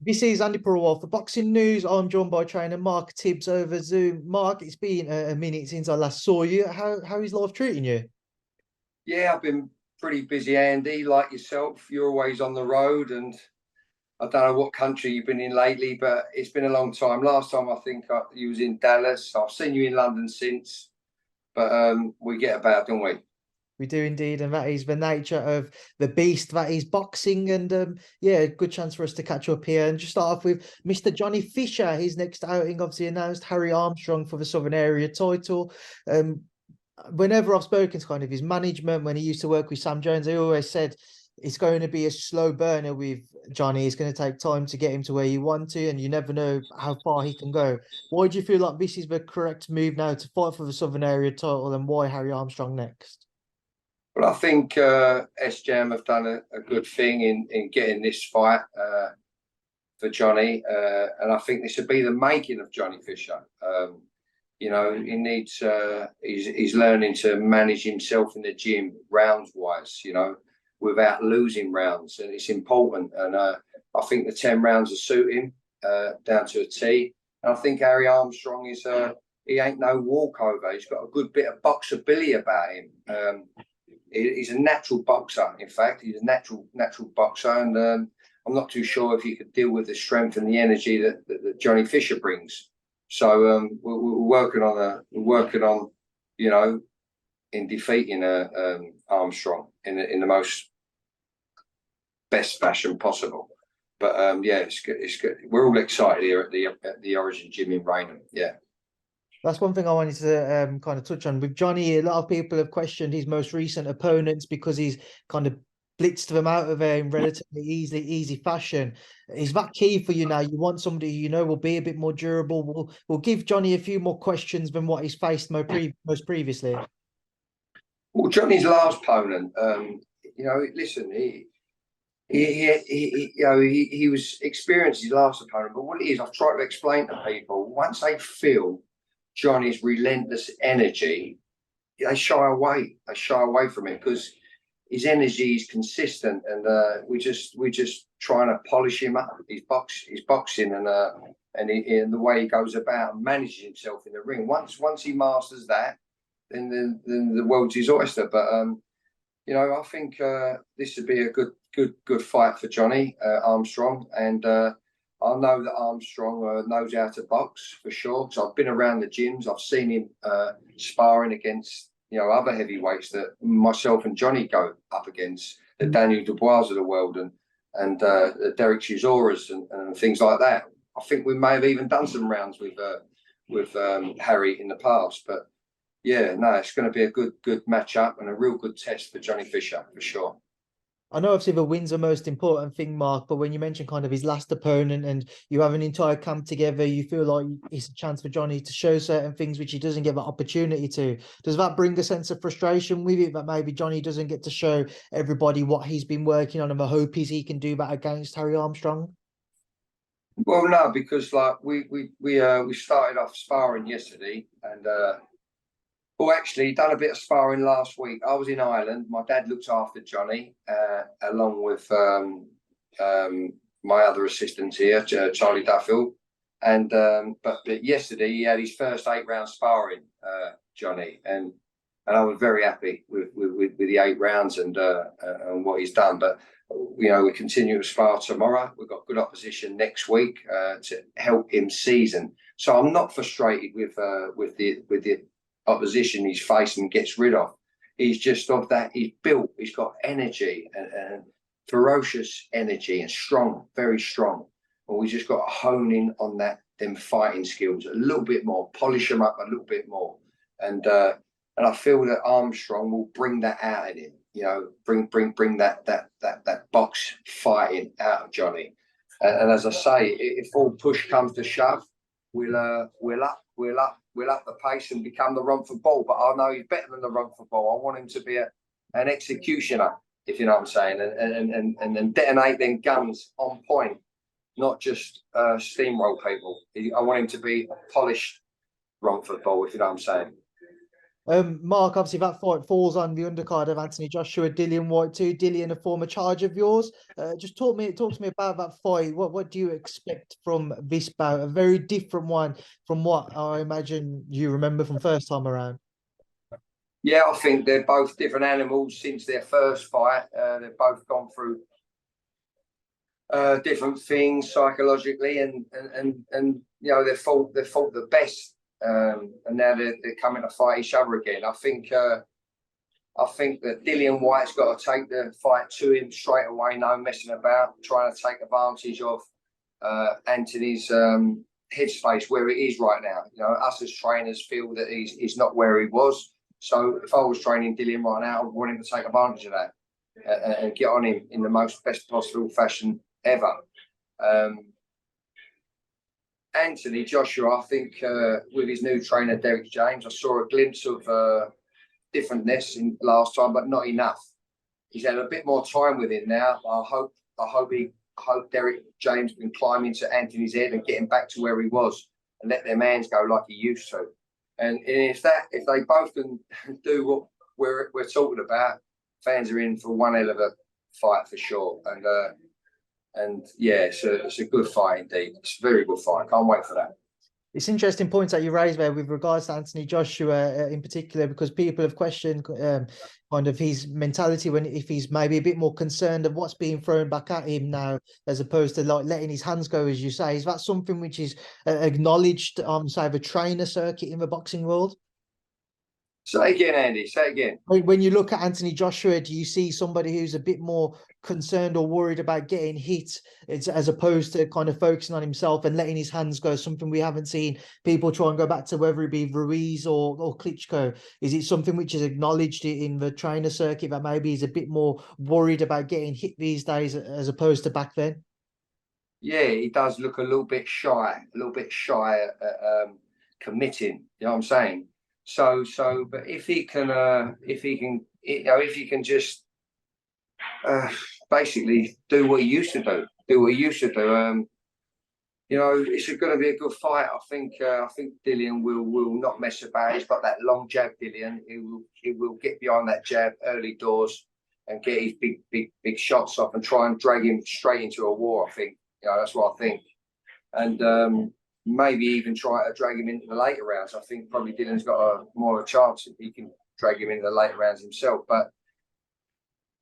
This is Andi Purewal for Boxing News. I'm joined by trainer Mark Tibbs over Zoom. Mark, it's been a minute since I last saw you. How is life treating you? Yeah, I've been pretty busy, Andy, like yourself. You're always on the road, and I don't know what country you've been in lately, but it's been a long time. Last time I think you was in Dallas. I've seen you in London since, but we get about, don't we? We do indeed, and that is the nature of the beast that is boxing. And yeah, good chance for us to catch up here and just start off with Mr. Johnny Fisher. His next outing obviously announced Harry Armstrong for the Southern Area title. Whenever I've spoken to kind of his management, when he used to work with Sam Jones, they always said it's going to be a slow burner with Johnny. It's going to take time to get him to where you want to, and you never know how far he can go. Why do you feel like this is the correct move now to fight for the Southern Area title, and why Harry Armstrong next? Well, I think SJAM have done a good thing in getting this fight for Johnny, and I think this would be the making of Johnny Fisher. You know, he needs he's learning to manage himself in the gym rounds wise, you know, without losing rounds, and it's important. And I think the 10 rounds will suit him down to a T. And I think Harry Armstrong is he ain't no walkover. He's got a good bit of boxability about him. He's a natural boxer. In fact, he's a natural boxer, and I'm not too sure if he could deal with the strength and the energy that Johnny Fisher brings. So we're working on, you know, in defeating Armstrong in the most best fashion possible. But yeah, it's good. It's good. We're all excited here at the Origin Gym in Raynham. Yeah. That's one thing I wanted to kind of touch on. With Johnny, a lot of people have questioned his most recent opponents because he's kind of blitzed them out of there in relatively easy fashion. Is that key for you now? You want somebody you know will be a bit more durable, will give Johnny a few more questions than what he's faced most previously? Well, Johnny's last opponent, you know, listen, he was experienced his last opponent, but what it is, I've tried to explain to people, once they feel Johnny's relentless energy, they shy away. They shy away from it because his energy is consistent, and we're just trying to polish him up. His boxing, and the way he goes about and manages himself in the ring. Once he masters that, then the world's his oyster. But you know, I think this would be a good fight for Johnny Armstrong, and I know that Armstrong knows how to box for sure. So I've been around the gyms. I've seen him sparring against, you know, other heavyweights that myself and Johnny go up against, the Daniel Dubois of the world, and the Derek Chisoras and things like that. I think we may have even done some rounds with Harry in the past. But yeah, no, it's going to be a good matchup and a real good test for Johnny Fisher for sure. I know obviously the win's the most important thing, Mark, but when you mention kind of his last opponent and you have an entire camp together, you feel like it's a chance for Johnny to show certain things which he doesn't get the opportunity to. Does that bring a sense of frustration with it that maybe Johnny doesn't get to show everybody what he's been working on, and the hope is he can do that against Harry Armstrong? Well, no, because like we started off sparring yesterday, and well, actually, done a bit of sparring last week. I was in Ireland. My dad looked after Johnny, along with my other assistants here, Charlie Duffield. And but yesterday he had his first 8-round sparring, Johnny, and I was very happy with the 8 rounds and what he's done. But you know, we continue to spar tomorrow. We've got good opposition next week to help him season. So I'm not frustrated with the opposition he's facing and gets rid of. He's just of that. He's built. He's got energy and ferocious energy and strong, very strong. And we just got to hone in on them fighting skills a little bit more, polish them up a little bit more, and I feel that Armstrong will bring that out in him. You know, bring that box fighting out of Johnny. And as I say, if all push comes to shove, we'll up the pace and become the Romford Bull. But I know he's better than the Romford Bull. I want him to be an executioner, if you know what I'm saying, and detonate them guns on point, not just steamroll people. I want him to be a polished Romford Bull, if you know what I'm saying. Mark, obviously that fight falls on the undercard of Anthony Joshua, Dillian Whyte too. Dillian, a former charge of yours. Just talk to me about that fight. What do you expect from this bout? A very different one from what I imagine you remember from first time around. Yeah, I think they're both different animals since their first fight. They've both gone through different things psychologically, and you know, they fought the best, and now they're coming to fight each other again. I think that Dillian Whyte's got to take the fight to him straight away, no messing about, trying to take advantage of Anthony's headspace where it is right now. You know, us as trainers feel that he's not where he was. So if I was training Dillian right now, I would want him to take advantage of that and get on him in the best possible fashion ever. Anthony Joshua, I think with his new trainer Derek James, I saw a glimpse of differentness in last time, but not enough. He's had a bit more time with him now. I hope Derek James can climb into Anthony's head and get him back to where he was and let their mans go like he used to. And if they both can do what we're talking about, fans are in for one hell of a fight for sure. And yeah, it's a good fight indeed. It's a very good fight. Can't wait for that. It's interesting points that you raised there with regards to Anthony Joshua in particular, because people have questioned kind of his mentality if he's maybe a bit more concerned of what's being thrown back at him now, as opposed to like letting his hands go, as you say. Is that something which is acknowledged on, say, the trainer circuit in the boxing world? Say again, Andy. Say again. When you look at Anthony Joshua, do you see somebody who's a bit more concerned or worried about getting hit, as opposed to kind of focusing on himself and letting his hands go? Something we haven't seen people try and go back to, whether it be Ruiz or Klitschko. Is it something which is acknowledged in the trainer circuit that maybe he's a bit more worried about getting hit these days as opposed to back then? Yeah, he does look a little bit shy at committing. You know what I'm saying? But if he can, you know, just basically do what he used to do, you know, it's going to be a good fight. I think Dillian will not mess about. He's got that long jab, Dillian. He will get behind that jab early doors and get his big shots off and try and drag him straight into a war. I think, you know, that's what I think. And maybe even try to drag him into the later rounds. I think probably Dillian's got more of a chance if he can drag him into the later rounds himself. But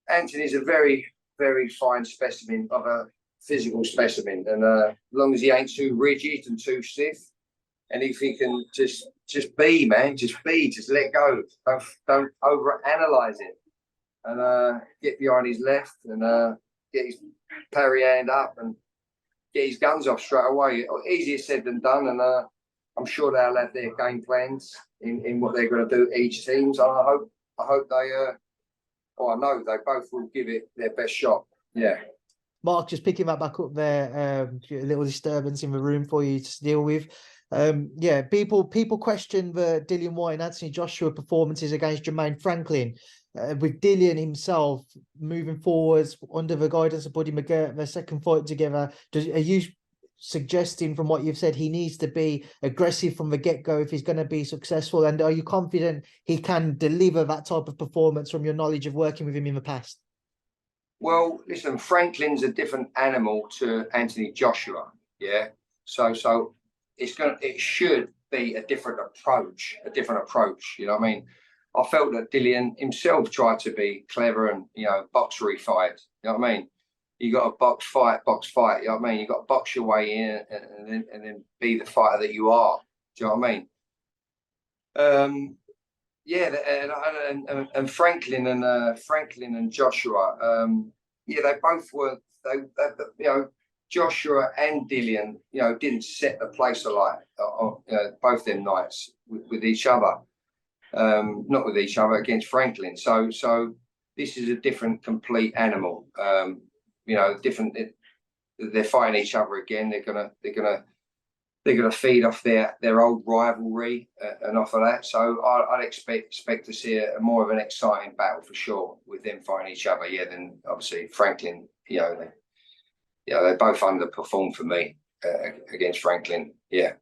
Anthony's a very, very fine specimen of a physical specimen. And as long as he ain't too rigid and too stiff, and if he can just be, man, just let go. Don't overanalyze it. And get behind his left and get his parry hand up and get his guns off straight away. Easier said than done, and I'm sure they'll have their game plans in what they're going to do each team. So I hope they, I know they both will give it their best shot. Yeah. Mark, just picking that back up there, a little disturbance in the room for you to deal with. Yeah, people question the Dillian Whyte and Anthony Joshua performances against Jermaine Franklin. With Dillian himself moving forwards under the guidance of Buddy McGirt, their second fight together, are you suggesting from what you've said he needs to be aggressive from the get-go if he's going to be successful? And are you confident he can deliver that type of performance from your knowledge of working with him in the past? Well, listen, Franklin's a different animal to Anthony Joshua. Yeah. So it should be a different approach. You know what I mean? I felt that Dillian himself tried to be clever and, you know, boxerified. You know what I mean? You got to box fight. You know what I mean? You got to box your way in and then be the fighter that you are. Do you know what I mean? Yeah, and Franklin and Joshua. Yeah, they both were. They you know, Joshua and Dillian, you know, didn't set the place alight both them nights with each other. Not with each other, against Franklin. So this is a different, complete animal. You know, different. They're fighting each other again. They're gonna feed off their old rivalry and off of that. So I'd expect to see a more of an exciting battle for sure with them fighting each other. Yeah, then obviously Franklin. You know, they both underperformed for me against Franklin. Yeah.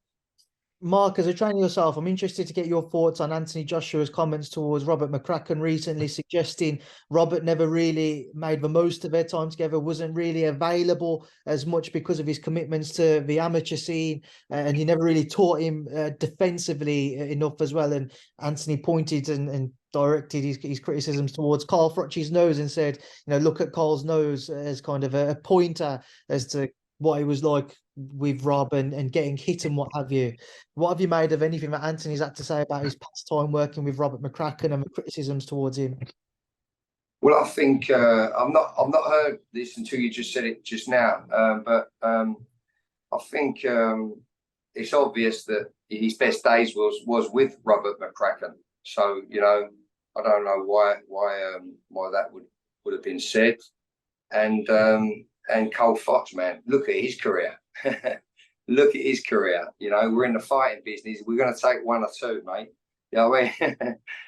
Mark, as a trainer yourself, I'm interested to get your thoughts on Anthony Joshua's comments towards Robert McCracken recently, suggesting Robert never really made the most of their time together, wasn't really available as much because of his commitments to the amateur scene, and he never really taught him defensively enough as well. And Anthony pointed and directed his criticisms towards Carl Froch's nose and said, look at Carl's nose as kind of a pointer as to what he was like with Rob and getting hit and what have you. What have you made of anything that Anthony's had to say about his past time working with Robert McCracken and the criticisms towards him? Well, I think I've not heard this until you just said it just now, but I think it's obvious that his best days was with Robert McCracken. So I don't know why that would have been said. And Cole Fox, man, look at his career. Look at his career. We're in the fighting business. We're going to take one or two, mate. You know what I mean?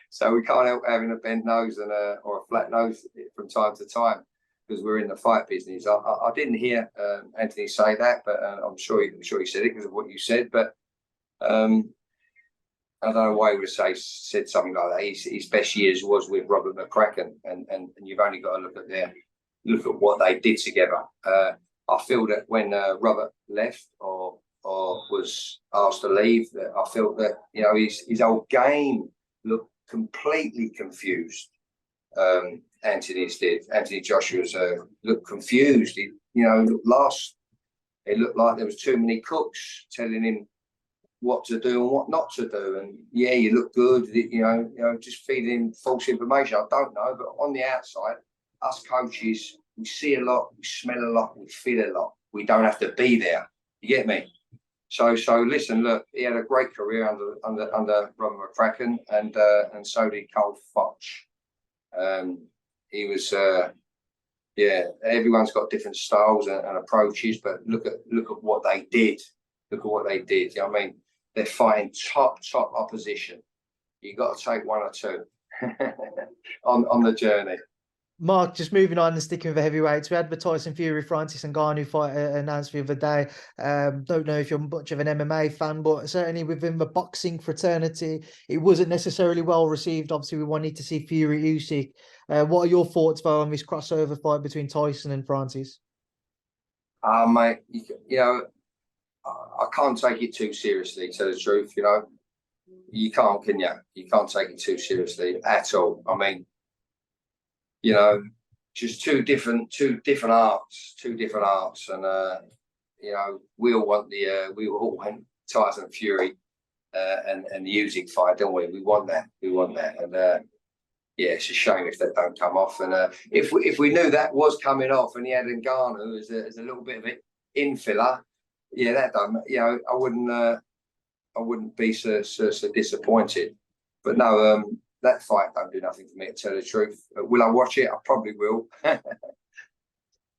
So we can't help having a bent nose or a flat nose from time to time because we're in the fight business. I didn't hear Anthony say that, but I'm sure he said it because of what you said. But I don't know why he would have said something like that. His best years was with Robert McCracken, and you've only got to look at what they did together. I feel that when Robert left or was asked to leave, that I felt that his whole game looked completely confused. Anthony Joshua's looked confused. He looked lost. It looked like there was too many cooks telling him what to do and what not to do. And yeah, you look good. Just feeding him false information. I don't know, but on the outside, us coaches, we see a lot, we smell a lot, we feel a lot. We don't have to be there. You get me? So listen, look, he had a great career under Robert McCracken, and so did Cole Fox. He was, everyone's got different styles and approaches, but look at what they did. Look at what they did. You know what I mean? They're fighting top opposition. You got to take one or two on the journey. Mark, just moving on and sticking with the heavyweights, we had the Tyson Fury Francis Ngannou fight announced the other day. Don't know if you're much of an MMA fan, but certainly within the boxing fraternity, it wasn't necessarily well received. Obviously, we wanted to see Fury Usyk. What are your thoughts, though, on this crossover fight between Tyson and Francis? Mate, I can't take it too seriously, to tell the truth. You can't, can you? You can't take it too seriously at all. I mean, just two different arts, and we all want Tyson Fury and the Usyk fight, don't we? We want that, and it's a shame if that don't come off. And if we knew that was coming off, and he had Ngannou as a little bit of an infiller, that done. I wouldn't be so disappointed. But no, that fight don't do nothing for me, to tell the truth. Will I watch it? I probably will.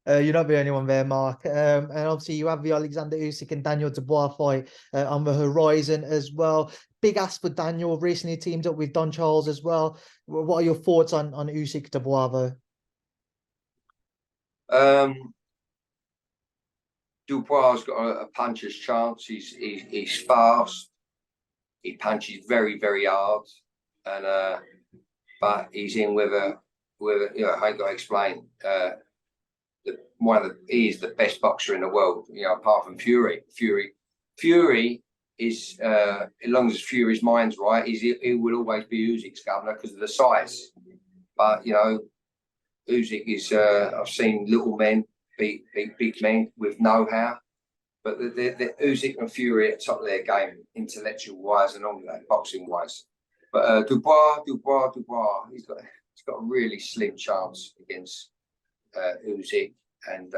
You're not the only one there, Mark. And obviously you have the Alexander Usyk and Daniel Dubois fight on the horizon as well. Big ask for Daniel. Recently teamed up with Don Charles as well. What are your thoughts on Usyk Dubois, though? Dubois has got a puncher's chance. He's fast. He punches very, very hard. And but he's in with a I ain't got to explain. He is the best boxer in the world, apart from Fury. Fury is as long as Fury's mind's right, he will always be Usyk's governor because of the size. But Usyk is I've seen little men beat big men with know-how. But the Usyk and Fury at the top of their game, intellectual wise and all that, boxing wise. But Dubois, he's got a really slim chance against Usyk, and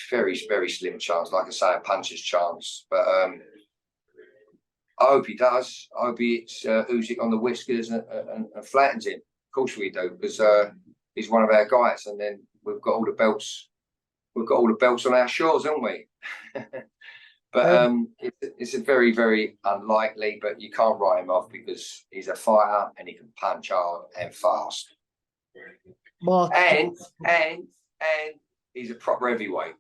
very, very slim chance. Like I say, a puncher's chance. But I hope he does. I hope it's Usyk on the whiskers and flattens him. Of course we do, because he's one of our guys, and then we've got all the belts. We've got all the belts on our shores, haven't we? But it's a very, very unlikely, but you can't write him off because he's a fighter and he can punch hard and fast. Mark, and he's a proper heavyweight.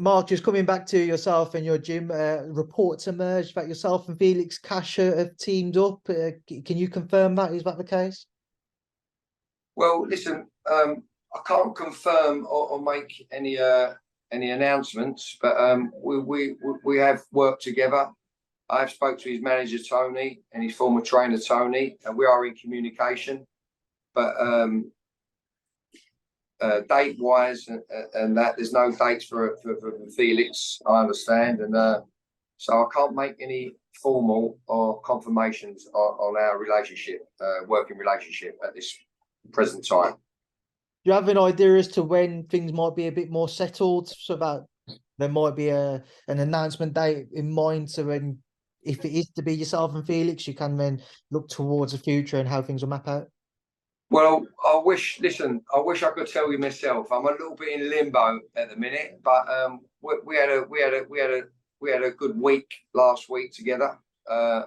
Mark, just coming back to yourself and your gym, reports emerged that yourself and Felix Cash have teamed up. Can you confirm that? Is that the case? Well, listen, I can't confirm or make any announcements, but we have worked together. I've spoke to his manager Tony and his former trainer Tony, and we are in communication. But date-wise and that, there's no dates for Felix, I understand, and so I can't make any formal or confirmations on our relationship, working relationship at this present time. Do you have an idea as to when things might be a bit more settled, so that there might be an announcement date in mind, so when, if it is to be yourself and Felix, you can then look towards the future and how things will map out? Well, I wish I could tell you myself. I'm a little bit in limbo at the minute, but we had a good week last week together. I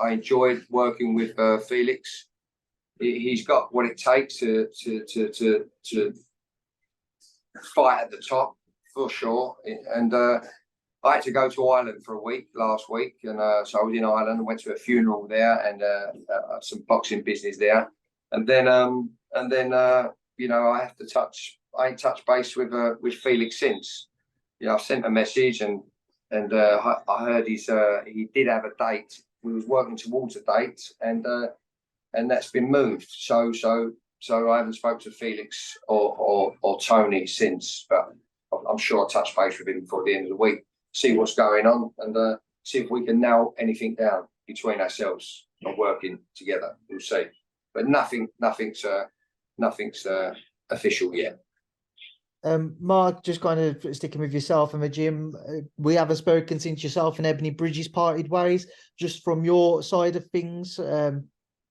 enjoyed working with Felix. He's got what it takes to fight at the top for sure. And I had to go to Ireland for a week last week, and so I was in Ireland. I went to a funeral there and some boxing business there. And then you know, I ain't touched base with Felix since. You know, I sent a message and I heard he did have a date. We was working towards a date, and that's been moved. So I haven't spoken to Felix or Tony since, but I'm sure I'll touch base with him before the end of the week, see what's going on, and see if we can nail anything down between ourselves and working together. We'll see. But nothing's official yet. Mark, just kind of sticking with yourself and the gym, we haven't spoken since yourself and Ebanie Bridges parted ways. Just from your side of things, and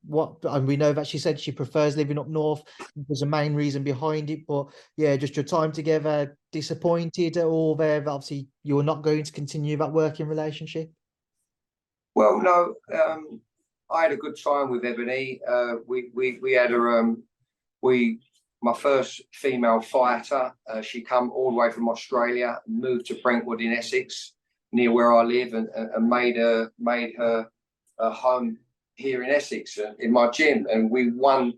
we know that she said she prefers living up north. There's a main reason behind it, but yeah, just your time together, disappointed at all there? Obviously, you're not going to continue that working relationship. Well, no. I had a good time with Ebanie. We had my first female fighter. She come all the way from Australia, moved to Brentwood in Essex, near where I live, and made her home here in Essex, in my gym. And we won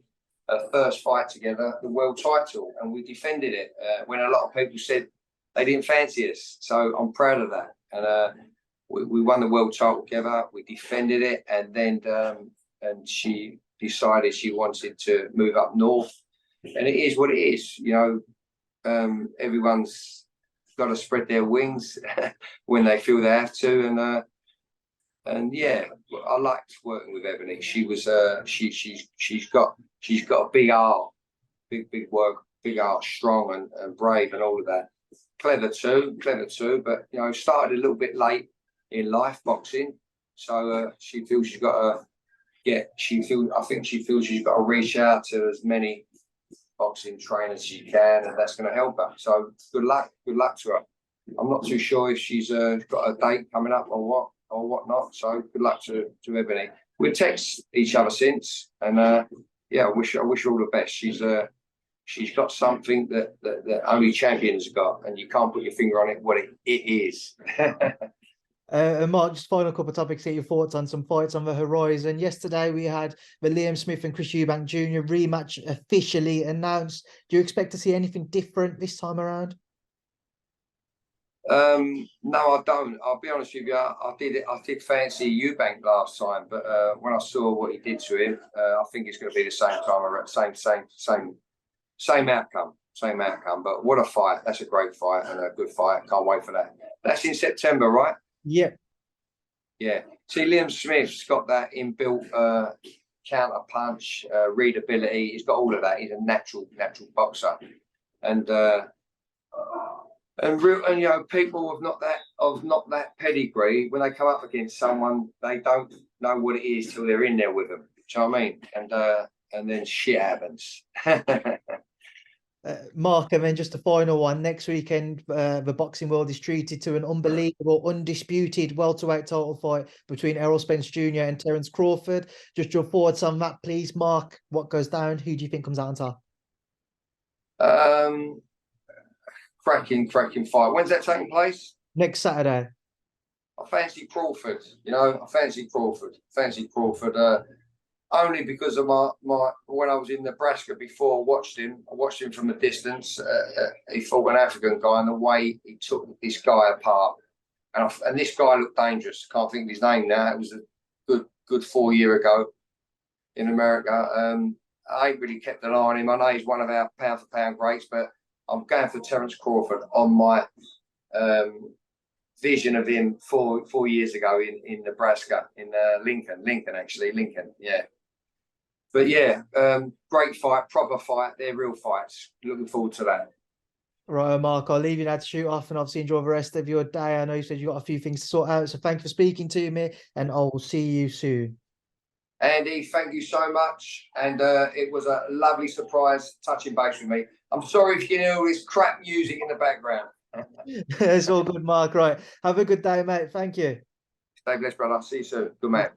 a first fight together, the world title, and we defended it when a lot of people said they didn't fancy us. So I'm proud of that. And we won the world title together. We defended it, and then and she decided she wanted to move up north. And it is what it is, you know. Everyone's got to spread their wings when they feel they have to. And yeah, I liked working with Ebanie. She was she's got a big heart, big work, big heart, strong and brave and all of that. Clever too. But you know, started a little bit late in life boxing, so she feels she's got to I think she feels she's got to reach out to as many boxing trainers as she can, and that's going to help her. So good luck to her. I'm not too sure if she's got a date coming up or whatnot. So good luck to Ebanie. We've texted each other since, and yeah, I wish her all the best. She's got something that only champions got, and you can't put your finger on it what it is. And Mark, just final couple of topics, get your thoughts on some fights on the horizon. Yesterday we had the Liam Smith and Smith-Eubank Jr. rematch officially announced. Do you expect to see anything different this time around? No, I don't. I'll be honest with you. I did fancy Eubank last time, but when I saw what he did to him, I think it's going to be the same time around, same outcome. But what a fight! That's a great fight and a good fight. Can't wait for that. That's in September, right? Yeah. Yeah. See, Liam Smith's got that inbuilt counter punch, readability. He's got all of that. He's a natural boxer, and you know, people of not that pedigree, when they come up against someone, they don't know what it is till they're in there with them. Do you know what I mean? And then shit happens. Mark, and then just a final one. Next weekend, the boxing world is treated to an unbelievable, undisputed welterweight title fight between Errol Spence Jr. and Terence Crawford. Just your thoughts on that, please, Mark. What goes down? Who do you think comes out on top? cracking fight. When's that taking place? Next Saturday. I fancy Crawford. You know, I fancy Crawford. Only because of my when I was in Nebraska before, I watched him from a distance. He fought an African guy, and the way he took this guy apart, and this guy looked dangerous. Can't think of his name now. It was a good 4 years ago in America. I ain't really kept an eye on him. I know he's one of our pound for pound greats, but I'm going for Terence Crawford on my vision of him 4 years ago in Nebraska, in Lincoln, yeah. But yeah, great fight, proper fight. They're real fights. Looking forward to that. Right, Mark, I'll leave you now to shoot off and obviously enjoy the rest of your day. I know you said you got a few things to sort out, so thank you for speaking to me, and I'll see you soon. Andy, thank you so much. And it was a lovely surprise touching base with me. I'm sorry if you hear all this crap music in the background. It's all good, Mark. Right. Have a good day, mate. Thank you. Stay blessed, brother. See you soon. Good man.